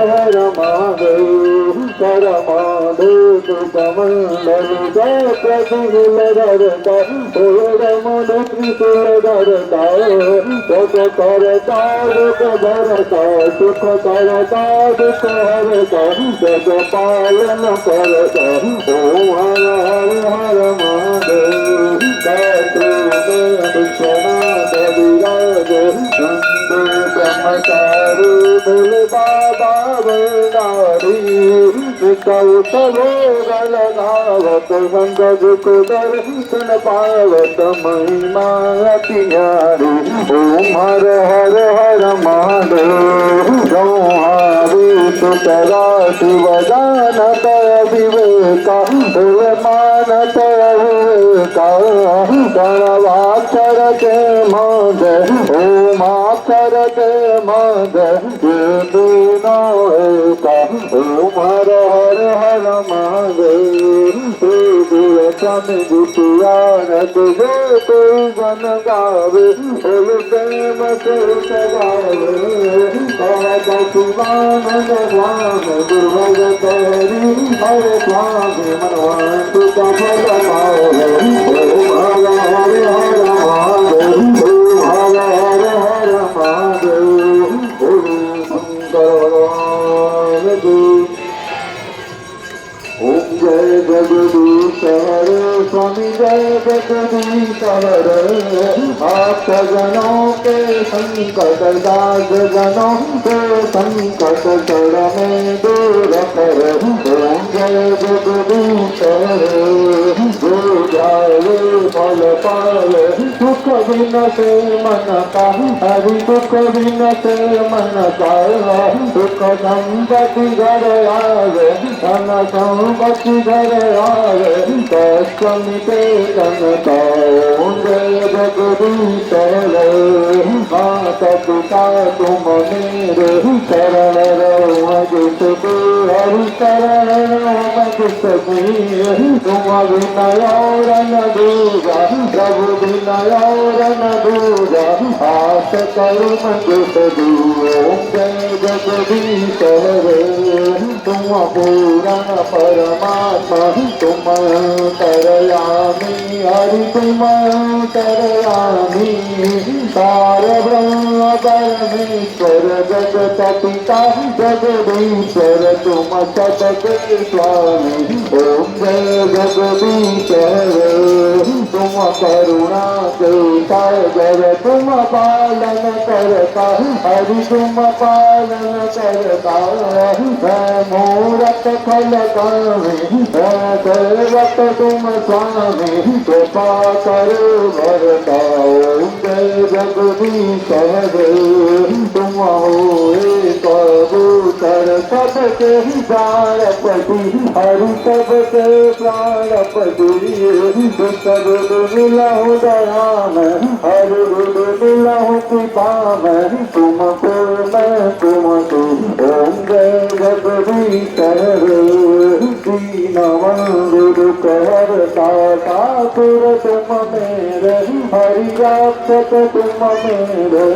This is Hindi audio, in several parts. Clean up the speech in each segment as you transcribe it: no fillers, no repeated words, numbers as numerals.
हर महादेव कर महादेव कमंडल जय प्रतिल धरता रमण त्रिशूल धरता सुख करता दुख भरता सुख करता दुख हरता जग पालन करता ओम हर हर हर महादेव विराज नंदे ब्रह्मचारी बोल बाबा भंडारी विकौत भोग लगावत संग दुख दर्शन पावत महिमा अति न्यारी ओम हर हर हर महादेव सुतरा शिव जानत विवेका मानत विवेका प्रणवाक्षर के मद ओमाक्षर के मद ये तीनों एका ओम हर हर हर महादेव स्वामी जितियारत जो कोई गन गावे बोल प्रेम से गावे शिवानंद स्वामी दुर्भग तेरी हर स्वामी मनवंत सफल पावे ओम हर हर हर महादेव ओम हर हर हर महादेव बोल शंकर भगवान की ओम जय जगदीश हरे स्वामी जय जगदीश हरे आप जनों के संकट दास जनों के संकट चढ़ में दूर कर ओम जय जगदीश हरे जो जाए फल पाए सुख बिन से मन का हरि दुख बिन से मन का सुख संपत्ति घर आवे धन संपत्ति घर आवे कष्ट मिटे जनता जय जगदीश हरे माता पिता तुम मेरे शरण रहो जिसके हरि शरण रहो जिसके तुम विनय और न दूजा प्रभु विनय और न दूजा आस करो मंजुष ओम जय जगदीश हरे तुम पूर्ण परमात्मा तुम तरयामी हरि तुम तरयामी तार ब्रह्म परमेश्वर जगत पिता जगदीश्वर तुम सबके स्वामी ओम जय जगदीश हरे तुम करुणा के सागर तुम पालन करता हरि तुम पालन करता मैं मूरत खल कामी सेवक तुम स्वामी कृपा करो भरता ओम जय जगदीश हरे तुम हो एक कबूतर सबके प्राणपति हरि सबके प्राणपति सब मिलहु दया में हर गुरु मिलहु कृपा में तुमको मैं तुमको ओम जय जगदीश हरे दीन बंधु कहरता ठाकुर तुम मेरे हरि रक्षक तुम मेरे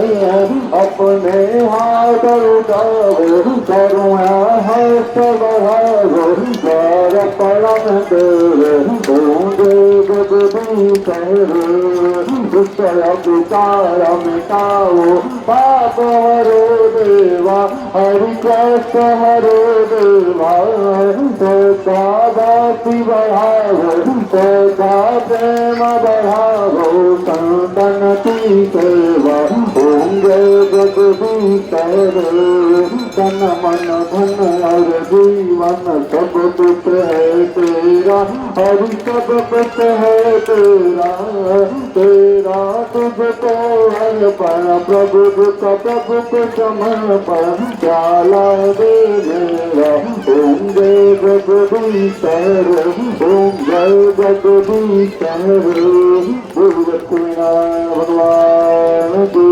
अपने हाथ उठाओ करुणा हस्त बढ़ाओ द्वार परम तेरे ओम जय जगदीश हरे दुष्कर विकार मिटाओ पाप हरो देवा हरि कष्ट हरो देवा सदा भक्ति बढ़ाओ सदा प्रेम बढ़ाओ संतन की सेवा ओम जय जगदीश हरे तन मन धन और जीवन सब कुछ है तेरा हरि सब कुछ है तेरा तेरा तुझको अर्पण प्रभु का प्रभु को समर्पण प्याला दे मेरा ओम जय जगदीश हरे ओम जय जगदीश हरे भगवान की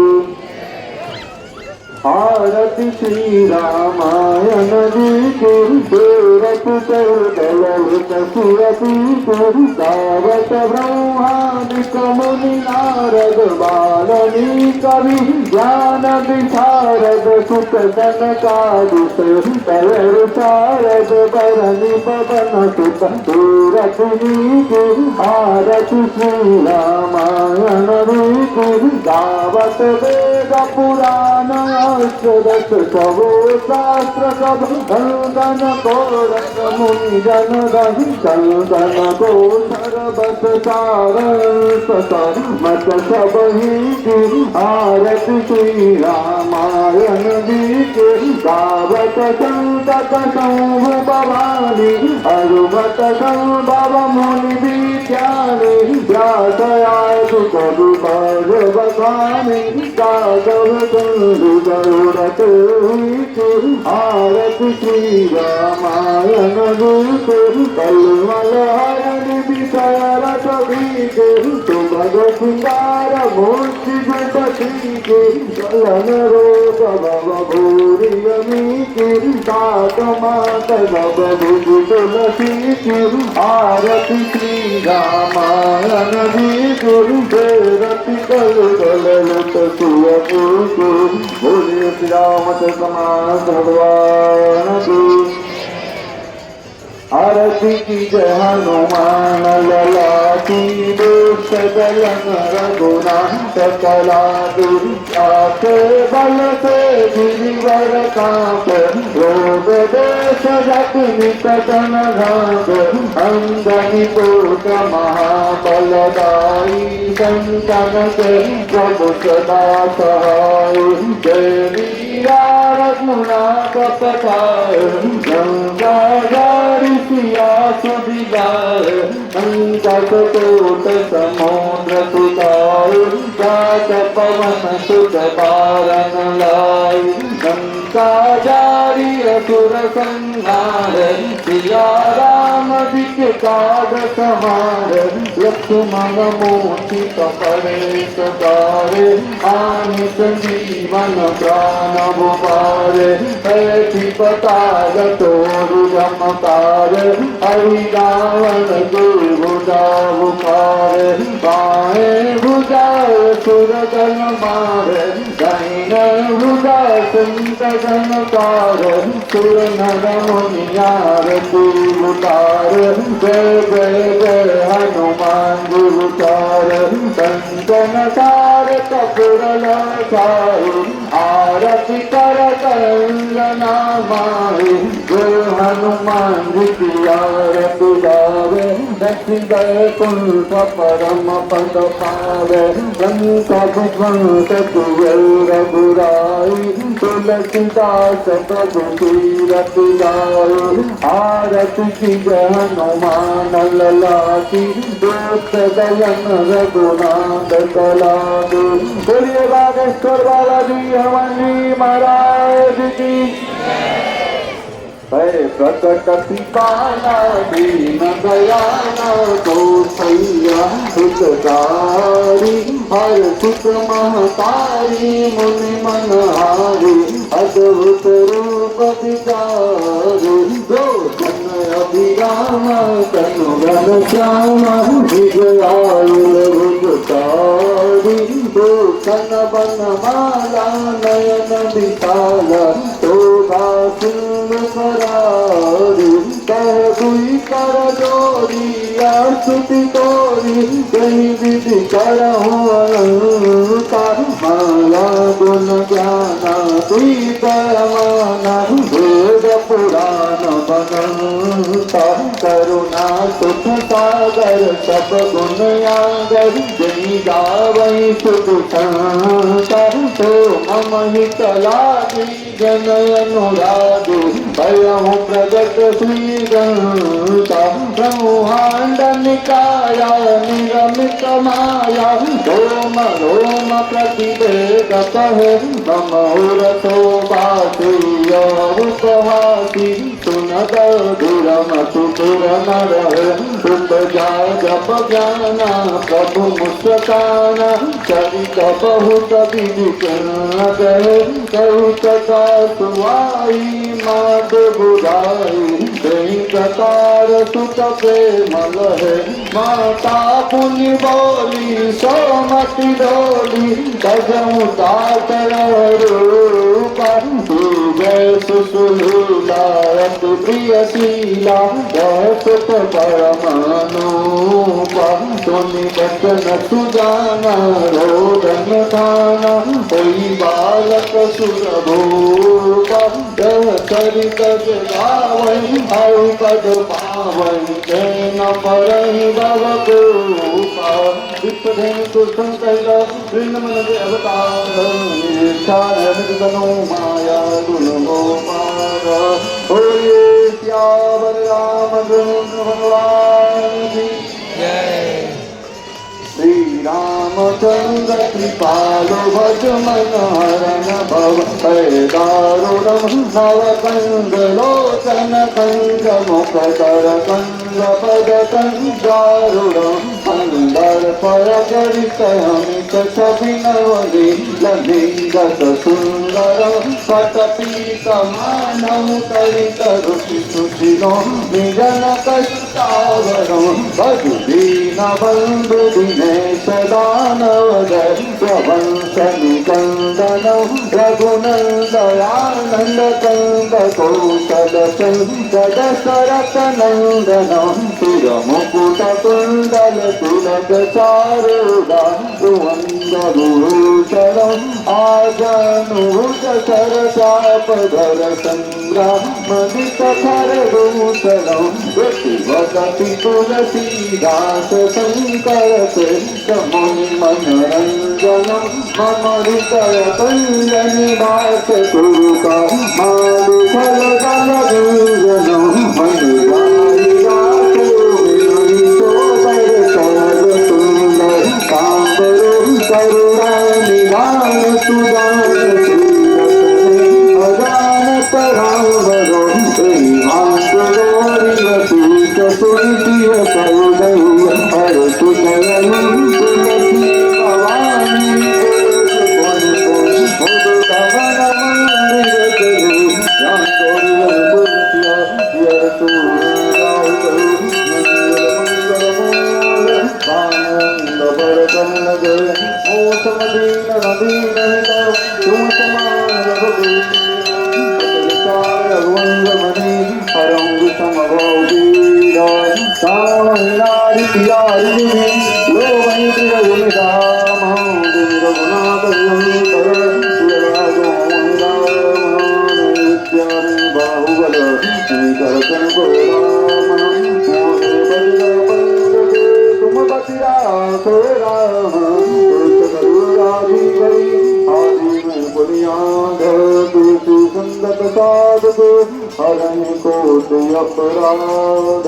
आरती श्री रामायण जी की सूरत चल ललित सुरपी गावत ब्रह्मादिक मुनि नारद बालनी कवि ज्ञान विशारद सुख सनकादिक कलर शारद भरणी पवन सुत सूरति आरति श्री रामायण रीति गावत वेद पुराण अष्टदश सबो शास्त्र सब कंदन कोरक मुनि जन धन कंदन को सर्वत सार मत सब ही आरति श्री रामायण गीत गावत संतत संभ भवानी हनुमत संभव मुनि विज्ञानी व्यासयाय कवि भगवतानि गाधव चंद्र गरुड़ते आरति श्री रामायण गीत कलमल हरण विषय रस बीज सुभग सिंगार मूर्ति गुपति कलन रोग भव भूरि यमी तात मात भव भुज तुलसी आरति श्री रामायण गीत रति कल ललित सुयपूत बोलिए श्री रामचंद्र मानस भगवान की आरती की जय हनुमान लला की दोष दलन रघुनाथ कला दुर्यास बल से गिरिवर कांप रोग देश जग निकटन घात अंगनि कोट महाबलदाई संतन के प्रभु सदा सहाय जय वीरा रघुनाथ पठाय गंगा सिया सुधिगार अंकट कोट समुद्र सुतार जात पवन सुत पारन लाई लंका जारी असुर संहार सिया राम दिख काज समार लक्ष्मण मूर्ति कपड़े सदार आनि संजीवन प्राण बुपार ऐसी पताल तोरु जमकार हरि रावण के भुजा बुखार बाएं भुजा सुर गण मार दाहिने भुजा संत गणकार सुर नर मुनियार उतार जय जय जय हनुमान गुरुचार संतन सार कपूर लाचार आरती कर कंगना मारे जय हनुमान जी आरती गावे दक्षिण कुंठ परम पद पावे संत भगवंत रघुराई तुलसीदास प्रभु तीरथ गाय आरती की जय हनुमान लला की दोष दलन रघुनाथ कला दे बोलिए बागेश्वर बालाजी हमारी महाराज की प्रकट कृपाना दीन दयाना कौशल्या हितकारी हर सुख महतारी मुनि मनहारी अद्भुत रूप विचारी दो जन अभिराम तनु घन श्याम विजयायुर भुजकारी दो कन बन माला नयन विशाल शोभा सिंह करारी कह दुई कर जोरी स्तुति तोरी कहीं विधि करहु माला गुण ज्ञाना दीपमाना वेद पुराण बनता करुणा सुख सागर सब गुण यागर जनी गावई सुख संता तो मम हित लागी जन अनुरागी भयहु प्रगट श्री गंता ब्रह्मांड निकाया निगमित माया रोम रोम प्रतिवेद कहे मम शोभासी उपहासी सुनद धुरम सुपुर नर उपजा जप ज्ञाना प्रभु मुस्काना चरित बहुत विधिकन कहे कही कथा सुवाई मात बुझाई कही कथा साकार सुत प्रेमल है माता पुनि बोली सोमति डोली गजमुता कर रूपा जय सुशीला अति प्रिय शीला जय सुत परमानुपा सुनि बचन सुजाना रोदन खाना कोई बालक सुरभूपा जय चरित गावै आयु पद पावै जय न परहि भव गोपा विप्रेम कृष्ण कैला वृंदमन अवतार निष्ठानो माया गुण गोपाल होये श्यावर रामचंद्र भगवान की जय। श्री रामचंद्र कृपालु भज मन हरण भव दारुणम नव कंद लोचन कंद मुख कर कंद पद कंदारुणम कंदर पर चरित अमित छवि नवली ललिंगत सुंदर पटपीत मानव तरित रुचि सुचिनो निजन कष्टावरम भजु दीन बंधु दिनेश दानव जय प्रवंश निकंदन रघुनंदयानंद कंद कौशल चंद शरत नंदन सुर मुकुट कुंडल तुलक चारुडा भूषण आजनुज सर चाप धर संग्राम मदित खर भूषण वसति तुलसीदास शंकर से मुनि मनोरंजन मम हृदय कंजन दास तुरुका मालु फल दल दूजन मनुरारी रात विनोदी सोबर कर सुंदर कांबरो करुणा निधान सुदान अजानत रामरो श्रीमांसरोरी वसूत सुनिधिय करुणय हर सुनयन तुलसी भवानी हरण कोट अपराध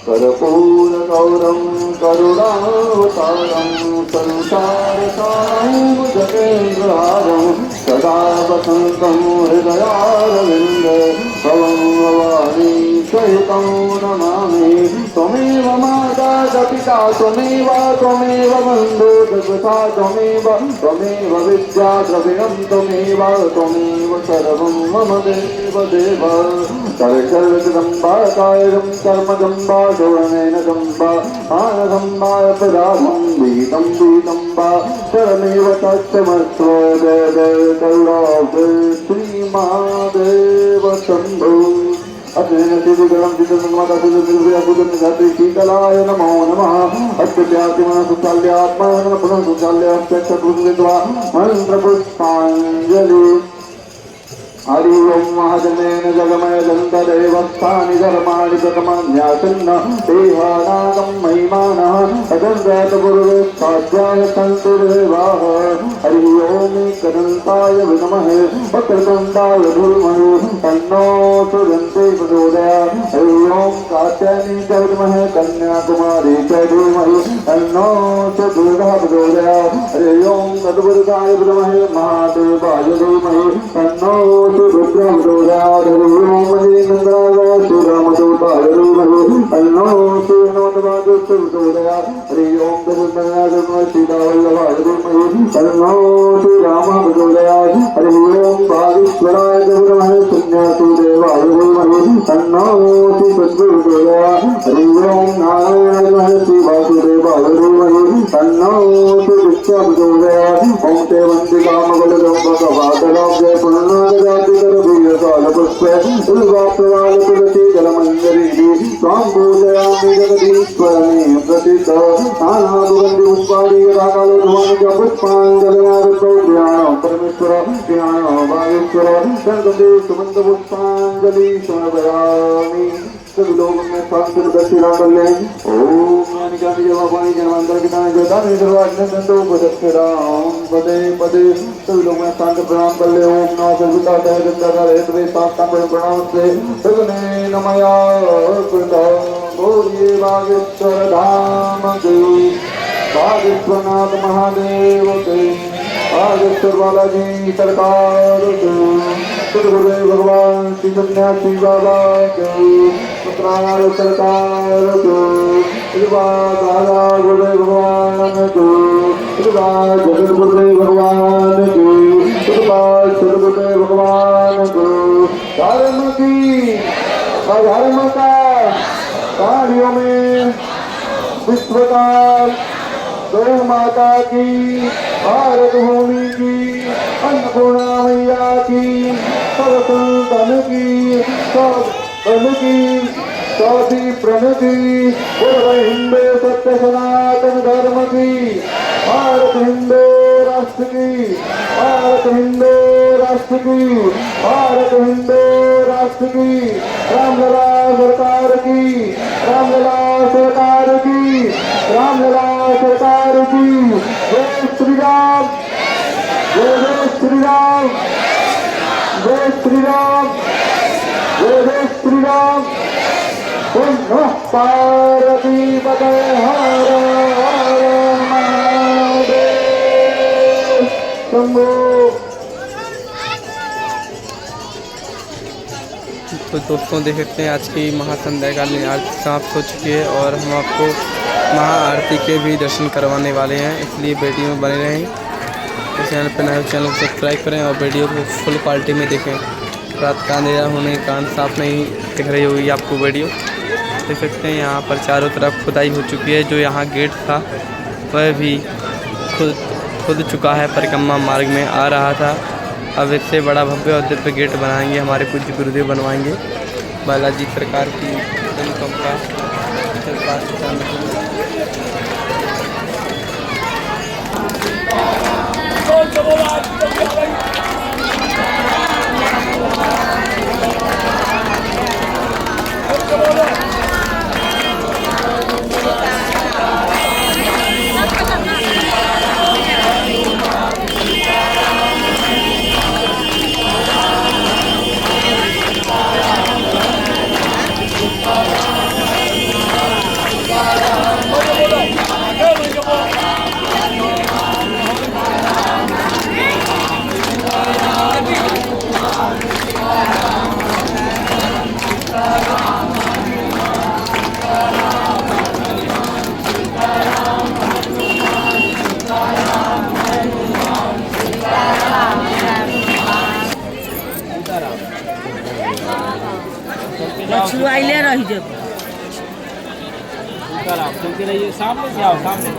कर्पूर गौरम करुणावतारम संसार सारं जगेन्द्रहारं सदा वसन्तं हृदयारविन्द भवं भवानी सहितं नमामि त्वमेव माता च पिता त्वमेव बन्धु सखा त्वमेव विद्या द्रविणं त्वमेव सर्वं मम देव सर्वजगदम्बा कायं कर्मजम्बा शोभनेन जम्बा आनन्दम्बा पदाभं बीतम्बा परमेव तत्त्वमस्व जय करुणाब्धे श्रीमहादेव शम्भो अग्निं शिवगणं चित्रसंगमाता सुजनिर्भयाभूतनिधात्री शीतलाय नमो नमः अत्यत्यात्मनः पुनः सुचाल्यक्षपुरुषित्वा मन्त्रपुष्पाञ्जलि हरि ओं महाजनेन जगमय जन्तदेवस्थानि धर्माणि प्रथमान्यासन्न देहानागं महिमानः अजन्त गुरुस्थाध्याय सन्तुर्देवाः हरि ओं कदन्ताय विद्महे वक्रतुण्डाय धीमहि तन्नो सुदन्ते प्रचोदयात् हरि ओं कात्यायनी च विद्महे कन्याकुमारी च धीमहि तन्नो दुर्गा प्रचोदयात् हरि ओं तद्वरुदाय विद्महे महादेवाय धीमहि तन्नो रुद्रं प्रचोदयात् हरि ओं महेन्द्राय श्रीरामदूताय धीमहि तन्नो श्रीहनुमद्वादुष्ट प्रचोदयात् हरि ओं दशरथनाय सीतावल्लभाय धीमहि तन्नो श्रीरामः प्रचोदयात् हरि ओं भागीश्वराय धीमहि शून्यसूदेवाय धीमहि तन्नो श्रीकृष्णः तन्नो विश्वप्रचोदयात् ओम ते वन्दिकामगलदं भगवातराब्जे पुण्यजातिकरवीयकालपुष्पे उल्वाप्रवाल तुलसीदलमञ्जरीः त्वां पूजयामि जगदीश्वरमे प्रसिद्ध नानादुगन्धि पुष्पाणिराकालध्वनिजपुष्पाञ्जलिमारुतौ ध्यानं परमेश्वर ध्यानं वागेश्वर गणपति सुमन्तपुष्पाञ्जलि समर्पयामि। सभी लोग में शांति दक्षिणा कर लें। ओम ज्ञानी ज्ञानी जमा पानी जन्मांतर की नाम जोदानी सर्वाज्ञ संतो पदक्षराम पदे पदे सभी लोग में शांति प्रणाम कर ले। ओम नमः सर्वदा दया गंगा हेतु साष्टांग प्रणाम से सगुणे नमया कृत गौरी बागेश्वर धाम के बागेश्वरनाथ महादेव के बागेश्वर बालाजी सरकार के गुरुदेव भगवान श्री सन्यासी बाबा के पुत्रार सरकार के राजा गुरुदेव भगवान के जगत गुरुदेव भगवान के गुरुदेव भगवान के धर्म की अधर्म का कार्यों में विश्वकाल गौ माता की भारत भूमि की अन्नपूर्णा मैया की सब संतन की सब धन की चौथी प्रणति पूर्व हिंदू सत्य सनातन धर्म की भारत हिंदू राष्ट्र की भारत हिंदू राष्ट्र की भारत हिंदू राष्ट्र की रामलला सरकार की रामलला सरकार की रामलला सरकार की जय श्री राम जय श्री राम जय श्री राम जय श्री राम पुनः पार्वती पते हर हर महादेव शंभो। तो दोस्तों देख सकते हैं आज की महासंध्याकालीन आरती समाप्त हो चुकी है और हम आपको महाआरती के भी दर्शन करवाने वाले हैं, इसलिए वीडियो में बने रहें। तो चैनल पर नए चैनल को सब्सक्राइब करें और वीडियो को फुल क्वालिटी में देखें। रात का अंधेरा होने के कारण साफ नहीं दिख रही होगी आपको वीडियो। देख सकते हैं यहाँ पर चारों तरफ खुदाई हो चुकी है। जो यहाँ गेट था वह भी खुद चुका है, परिक्रमा मार्ग में आ रहा था। अब इससे बड़ा भव्य और दिव्य गेट बनाएंगे, हमारे पूज्य गुरुदेव बनवाएंगे। बालाजी सरकार की अनुकंपा छुआइले रह जब सामने से आओ सामने।